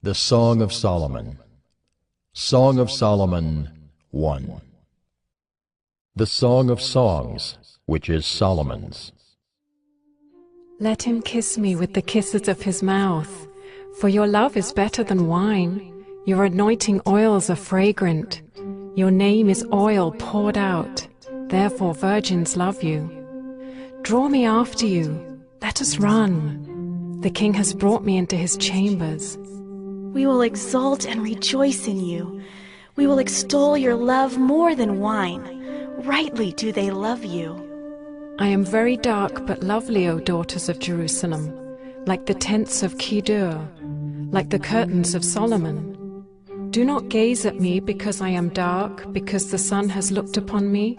The Song of Solomon. Song of Solomon 1. The Song of Songs, which is Solomon's. Let him kiss me with the kisses of his mouth, for your love is better than wine. Your anointing oils are fragrant. Your name is oil poured out, therefore virgins love you. Draw me after you, let us run. The king has brought me into his chambers. We will exult and rejoice in you. We will extol your love more than wine. Rightly do they love you. I am very dark but lovely, O daughters of Jerusalem, like the tents of Kedar, like the curtains of Solomon. Do not gaze at me because I am dark, because the sun has looked upon me.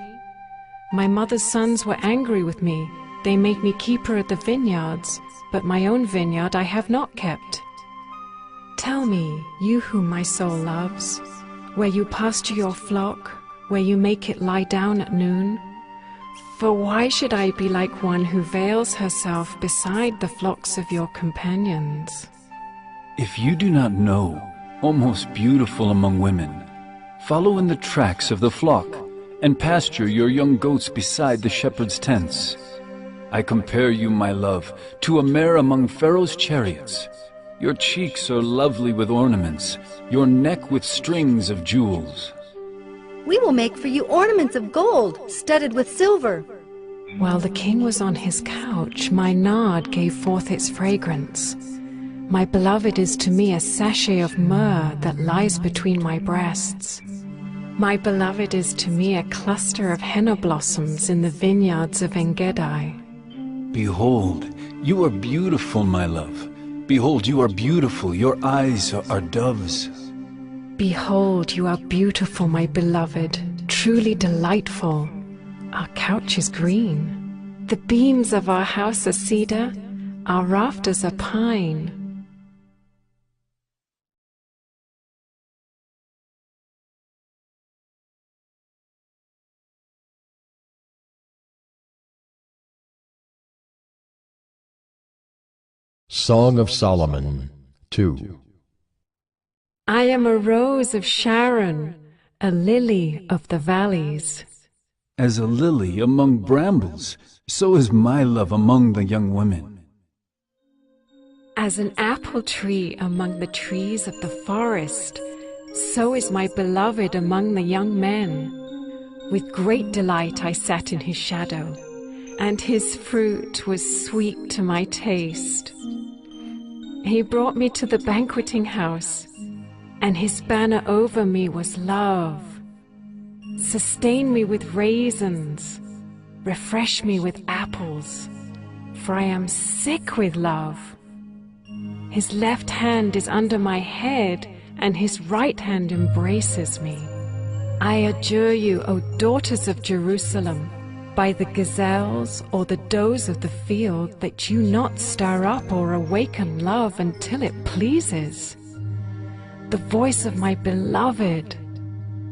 My mother's sons were angry with me. They made me keeper of the vineyards, but my own vineyard I have not kept. Tell me, you whom my soul loves, where you pasture your flock, where you make it lie down at noon. For why should I be like one who veils herself beside the flocks of your companions? If you do not know, O most beautiful among women, follow in the tracks of the flock, and pasture your young goats beside the shepherd's tents. I compare you, my love, to a mare among Pharaoh's chariots. Your cheeks are lovely with ornaments, your neck with strings of jewels. We will make for you ornaments of gold, studded with silver. While the king was on his couch, my nard gave forth its fragrance. My beloved is to me a sachet of myrrh that lies between my breasts. My beloved is to me a cluster of henna blossoms in the vineyards of En-gedi. Behold, you are beautiful, my love. Behold, you are beautiful, your eyes are doves. Behold, you are beautiful, my beloved, truly delightful. Our couch is green. The beams of our house are cedar, our rafters are pine. Song of Solomon 2. I am a rose of Sharon, a lily of the valleys. As a lily among brambles, so is my love among the young women. As an apple tree among the trees of the forest, so is my beloved among the young men. With great delight I sat in his shadow, and his fruit was sweet to my taste. He brought me to the banqueting house, and his banner over me was love. Sustain me with raisins, refresh me with apples, for I am sick with love. His left hand is under my head, and his right hand embraces me. I adjure you, O daughters of Jerusalem, by the gazelles or the does of the field, that you not stir up or awaken love until it pleases. The voice of my beloved,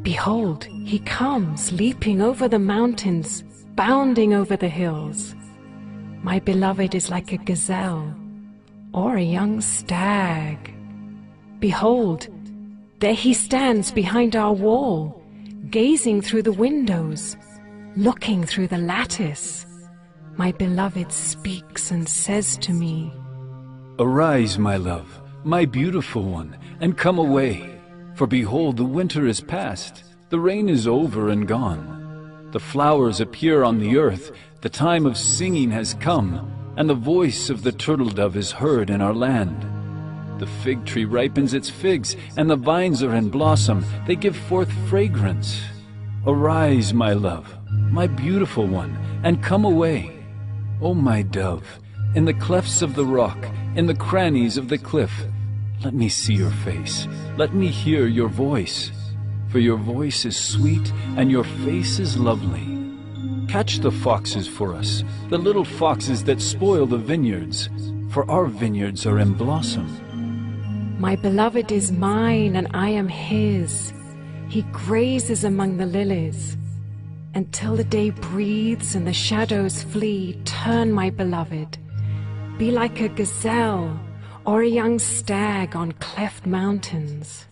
behold, he comes, leaping over the mountains, bounding over the hills. My beloved is like a gazelle or a young stag. Behold, there he stands behind our wall, gazing through the windows, looking through the lattice. My beloved speaks and says to me, Arise, my love, my beautiful one, and come away. For behold, the winter is past, the rain is over and gone. The flowers appear on the earth, the time of singing has come, and the voice of the turtle-dove is heard in our land. The fig tree ripens its figs, and the vines are in blossom, they give forth fragrance. Arise, my love, my beautiful one, and come away. O my dove, in the clefts of the rock, in the crannies of the cliff, let me see your face, let me hear your voice. For your voice is sweet, and your face is lovely. Catch the foxes for us, the little foxes that spoil the vineyards, for our vineyards are in blossom. My beloved is mine, and I am his. He grazes among the lilies. Until the day breathes and the shadows flee, turn, my beloved. Be like a gazelle or a young stag on cleft mountains.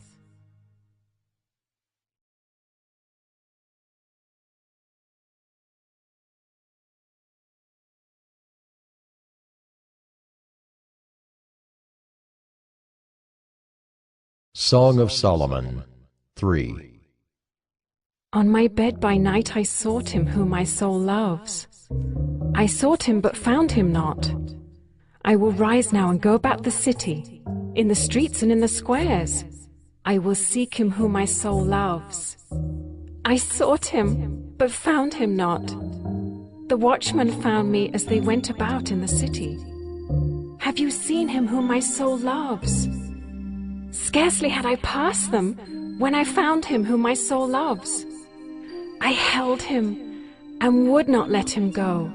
Song of Solomon 3. On my bed by night I sought him whom my soul loves. I sought him but found him not. I will rise now and go about the city, in the streets and in the squares. I will seek him whom my soul loves. I sought him but found him not. The watchmen found me as they went about in the city. Have you seen him whom my soul loves? Scarcely had I passed them when I found him whom my soul loves. I held him and would not let him go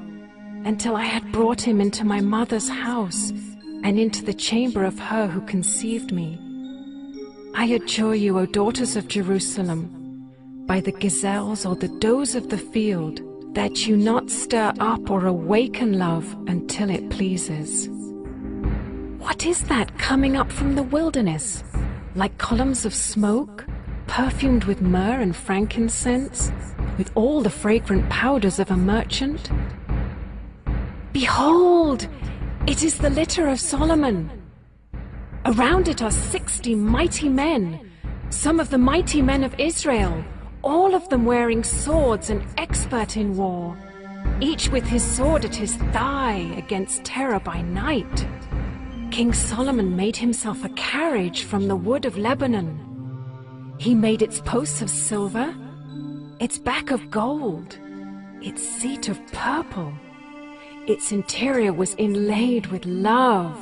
until I had brought him into my mother's house and into the chamber of her who conceived me. I adjure you, O daughters of Jerusalem, by the gazelles or the does of the field, that you not stir up or awaken love until it pleases. What is that coming up from the wilderness, like columns of smoke, perfumed with myrrh and frankincense, with all the fragrant powders of a merchant? Behold, it is the litter of Solomon. Around it are 60 mighty men, some of the mighty men of Israel, all of them wearing swords and expert in war, each with his sword at his thigh against terror by night. King Solomon made himself a carriage from the wood of Lebanon. He made its posts of silver, its back of gold, its seat of purple. Its interior was inlaid with love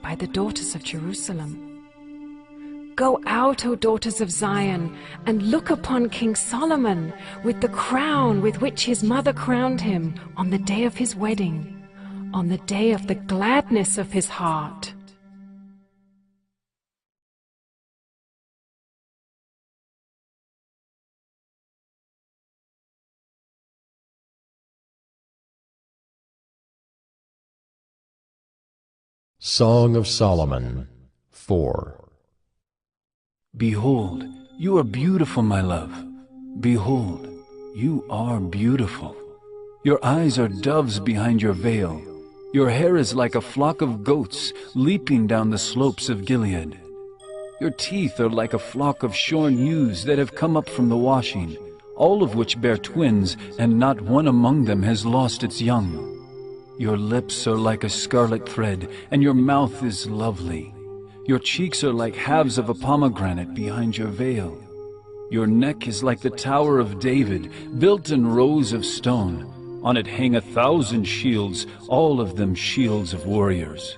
by the daughters of Jerusalem. Go out, O daughters of Zion, and look upon King Solomon with the crown with which his mother crowned him on the day of his wedding, on the day of the gladness of his heart. Song of Solomon 4. Behold, you are beautiful, my love. Behold, you are beautiful. Your eyes are doves behind your veil. Your hair is like a flock of goats leaping down the slopes of Gilead. Your teeth are like a flock of shorn ewes that have come up from the washing, all of which bear twins, and not one among them has lost its young. Your lips are like a scarlet thread, and your mouth is lovely. Your cheeks are like halves of a pomegranate behind your veil. Your neck is like the Tower of David, built in rows of stone. On it hang 1,000 shields, all of them shields of warriors.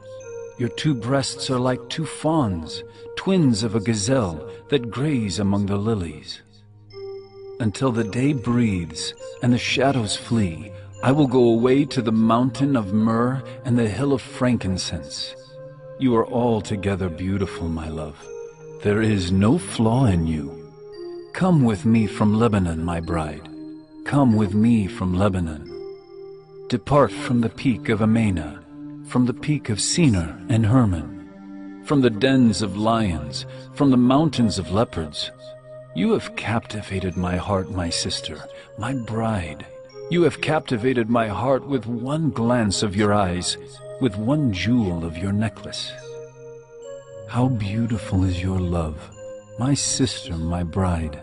Your two breasts are like two fawns, twins of a gazelle that graze among the lilies. Until the day breathes and the shadows flee, I will go away to the mountain of myrrh and the hill of frankincense. You are altogether beautiful, my love. There is no flaw in you. Come with me from Lebanon, my bride. Come with me from Lebanon. Depart from the peak of Amana, from the peak of Senir and Hermon, from the dens of lions, from the mountains of leopards. You have captivated my heart, my sister, my bride. You have captivated my heart with one glance of your eyes, with one jewel of your necklace. How beautiful is your love, my sister, my bride.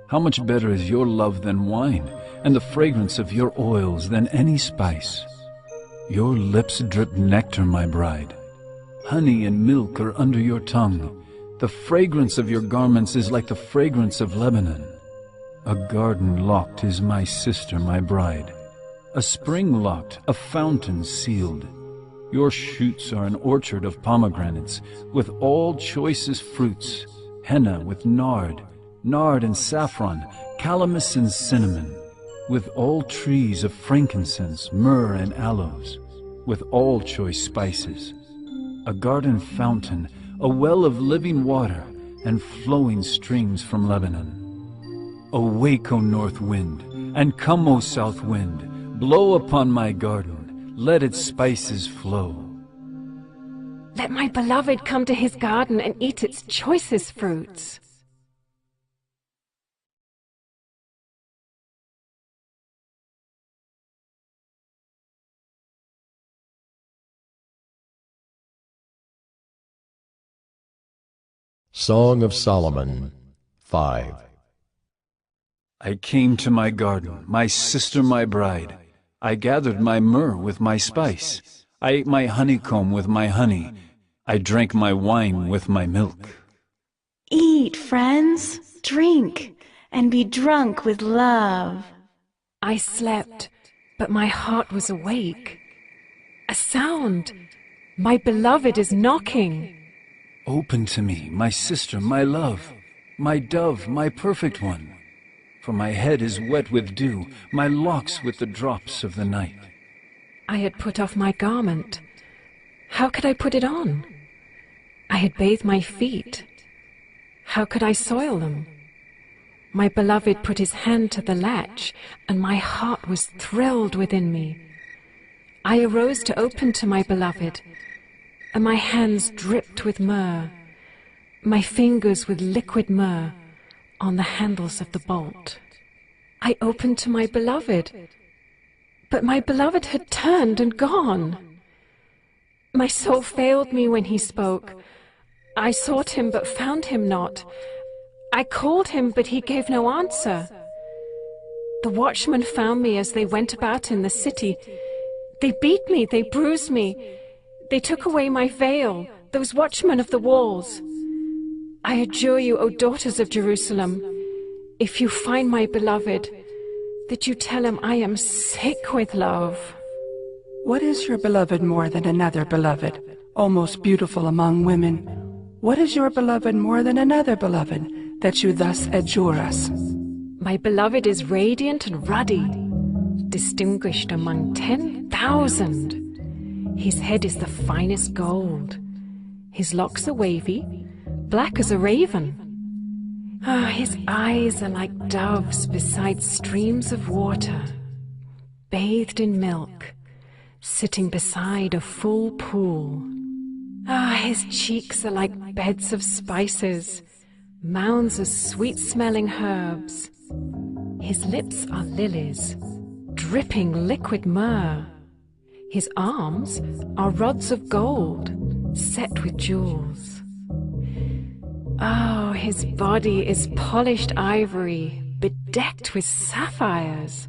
How much better is your love than wine, and the fragrance of your oils than any spice. Your lips drip nectar, my bride. Honey and milk are under your tongue. The fragrance of your garments is like the fragrance of Lebanon. A garden locked is my sister, my bride. A spring locked, a fountain sealed. Your shoots are an orchard of pomegranates, with all choicest fruits, henna with nard and saffron, calamus and cinnamon, with all trees of frankincense, myrrh and aloes, with all choice spices. A garden fountain, a well of living water, and flowing streams from Lebanon. Awake, O north wind, and come, O south wind, blow upon my garden, let its spices flow. Let my beloved come to his garden and eat its choicest fruits. Song of Solomon 5. I came to my garden, my sister, my bride. I gathered my myrrh with my spice. I ate my honeycomb with my honey. I drank my wine with my milk. Eat, friends, drink, and be drunk with love. I slept, but my heart was awake. A sound! My beloved is knocking. Open to me, my sister, my love, my dove, my perfect one. For my head is wet with dew, my locks with the drops of the night. I had put off my garment. How could I put it on? I had bathed my feet. How could I soil them? My beloved put his hand to the latch, and my heart was thrilled within me. I arose to open to my beloved, and my hands dripped with myrrh, my fingers with liquid myrrh on the handles of the bolt. I opened to my beloved, but my beloved had turned and gone. My soul failed me when he spoke. I sought him but found him not. I called him, but he gave no answer. The watchmen found me as they went about in the city. They beat me, they bruised me. They took away my veil, those watchmen of the walls. I adjure you, O daughters of Jerusalem, if you find my beloved, that you tell him I am sick with love. What is your beloved more than another beloved, O most beautiful among women? What is your beloved more than another beloved, that you thus adjure us? My beloved is radiant and ruddy, distinguished among 10,000. His head is the finest gold. His locks are wavy, black as a raven. His eyes are like doves beside streams of water, bathed in milk, sitting beside a full pool. His cheeks are like beds of spices, mounds of sweet-smelling herbs. His lips are lilies, dripping liquid myrrh. His arms are rods of gold, set with jewels. Oh, his body is polished ivory, bedecked with sapphires.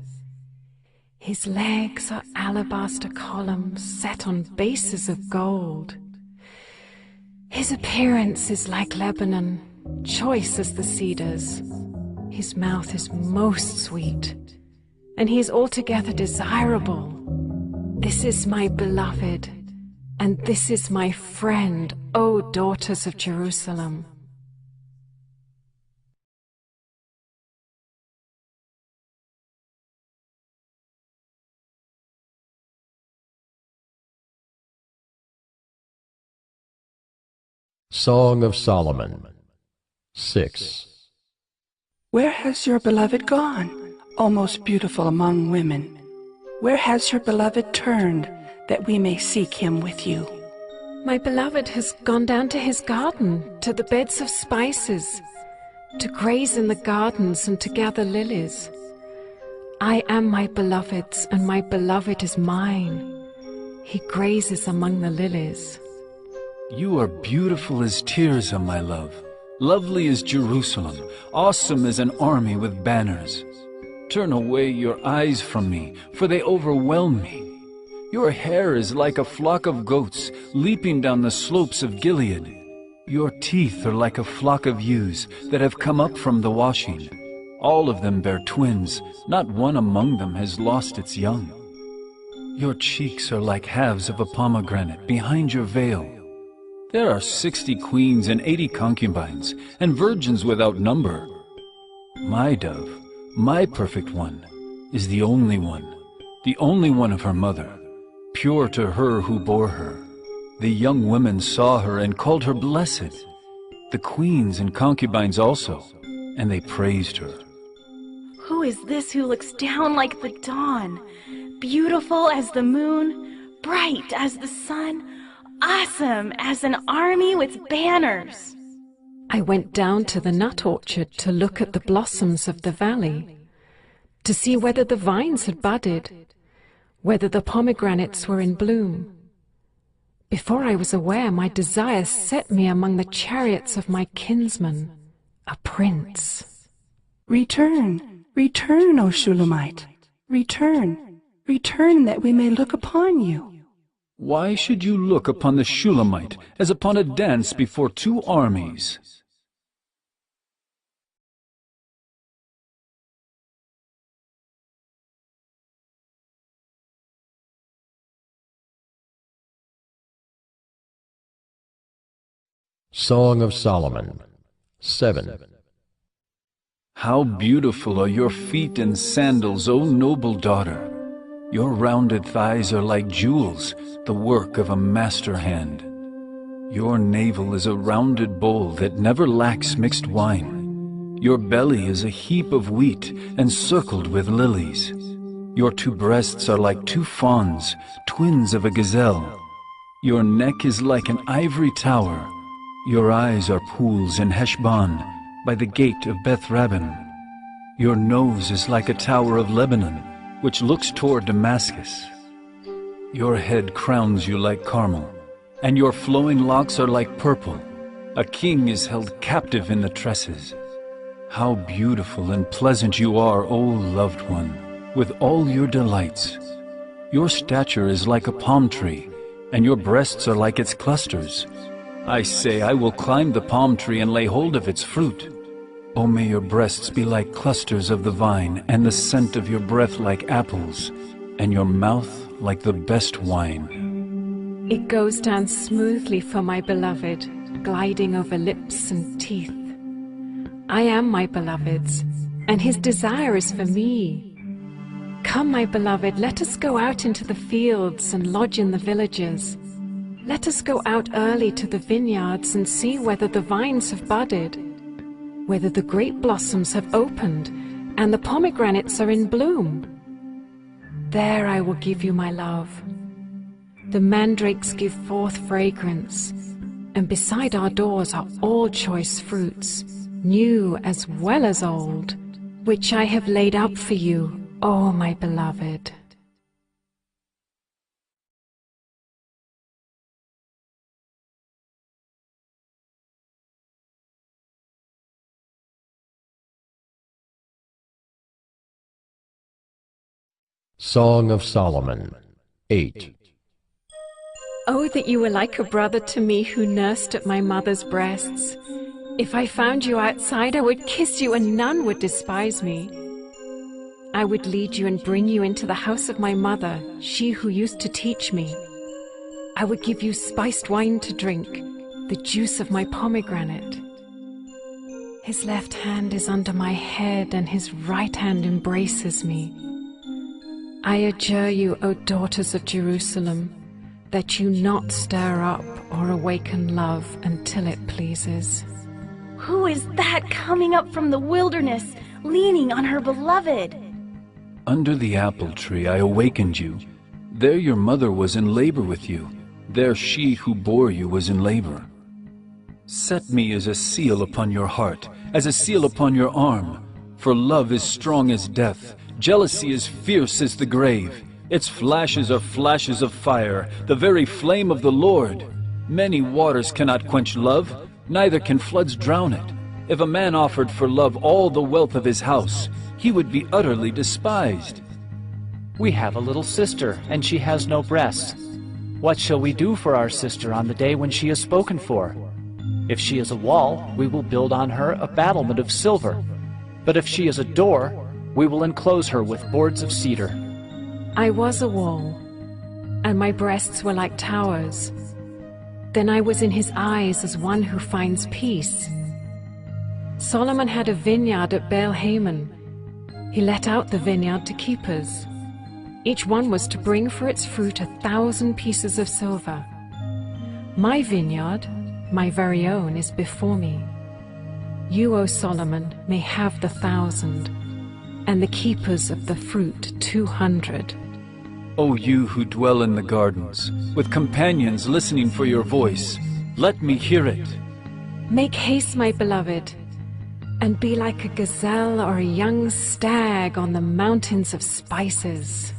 His legs are alabaster columns set on bases of gold. His appearance is like Lebanon, choice as the cedars. His mouth is most sweet, and he is altogether desirable. This is my beloved, and this is my friend, O daughters of Jerusalem. Song of Solomon 6. Where has your beloved gone, O most beautiful among women? Where has your beloved turned, that we may seek him with you? My beloved has gone down to his garden, to the beds of spices, to graze in the gardens and to gather lilies. I am my beloved's, and my beloved is mine. He grazes among the lilies. You are beautiful as Tirzah, my love, lovely as Jerusalem, awesome as an army with banners. Turn away your eyes from me, for they overwhelm me. Your hair is like a flock of goats leaping down the slopes of Gilead. Your teeth are like a flock of ewes that have come up from the washing. All of them bear twins, not one among them has lost its young. Your cheeks are like halves of a pomegranate behind your veil. There are 60 queens and 80 concubines, and virgins without number. My dove, my perfect one, is the only one of her mother, pure to her who bore her. The young women saw her and called her blessed, the queens and concubines also, and they praised her. Who is this who looks down like the dawn, beautiful as the moon, bright as the sun? awesome as an army with banners. I went down to the nut orchard to look at the blossoms of the valley, to see whether the vines had budded, whether the pomegranates were in bloom. Before I was aware, my desire set me among the chariots of my kinsman, a prince. Return, return, O Shulamite. Return, return that we may look upon you. Why should you look upon the Shulamite as upon a dance before two armies? Song of Solomon 7. How beautiful are your feet in sandals, O noble daughter! Your rounded thighs are like jewels, the work of a master hand. Your navel is a rounded bowl that never lacks mixed wine. Your belly is a heap of wheat encircled with lilies. Your two breasts are like two fawns, twins of a gazelle. Your neck is like an ivory tower. Your eyes are pools in Heshbon, by the gate of Beth-rabbim. Your nose is like a tower of Lebanon, which looks toward Damascus. Your head crowns you like Carmel, and your flowing locks are like purple. A king is held captive in the tresses. How beautiful and pleasant you are, O loved one, with all your delights. Your stature is like a palm tree, and your breasts are like its clusters. I say, I will climb the palm tree and lay hold of its fruit. O may your breasts be like clusters of the vine, and the scent of your breath like apples, and your mouth like the best wine. It goes down smoothly for my beloved, gliding over lips and teeth. I am my beloved's, and his desire is for me. Come, my beloved, let us go out into the fields and lodge in the villages. Let us go out early to the vineyards and see whether the vines have budded, whether the grape blossoms have opened, and the pomegranates are in bloom. There I will give you my love. The mandrakes give forth fragrance, and beside our doors are all choice fruits, new as well as old, which I have laid up for you, O my beloved. Song of Solomon 8. Oh, that you were like a brother to me who nursed at my mother's breasts. If I found you outside, I would kiss you and none would despise me. I would lead you and bring you into the house of my mother, she who used to teach me. I would give you spiced wine to drink, the juice of my pomegranate. His left hand is under my head and his right hand embraces me. I adjure you, O daughters of Jerusalem, that you not stir up or awaken love until it pleases. Who is that coming up from the wilderness, leaning on her beloved? Under the apple tree I awakened you. There your mother was in labor with you. There she who bore you was in labor. Set me as a seal upon your heart, as a seal upon your arm. For love is strong as death. Jealousy is fierce as the grave. Its flashes are flashes of fire, the very flame of the Lord. Many waters cannot quench love, neither can floods drown it. If a man offered for love all the wealth of his house, he would be utterly despised. We have a little sister, and she has no breasts. What shall we do for our sister on the day when she is spoken for? If she is a wall, we will build on her a battlement of silver. But if she is a door, we will enclose her with boards of cedar. I was a wall, and my breasts were like towers. Then I was in his eyes as one who finds peace. Solomon had a vineyard at Baal-Hamon. He let out the vineyard to keepers. Each one was to bring for its fruit 1,000 pieces of silver. My vineyard, my very own, is before me. You, O Solomon, may have the 1,000, and the keepers of the fruit 200. O you who dwell in the gardens, with companions listening for your voice, let me hear it. Make haste, my beloved, and be like a gazelle or a young stag on the mountains of spices.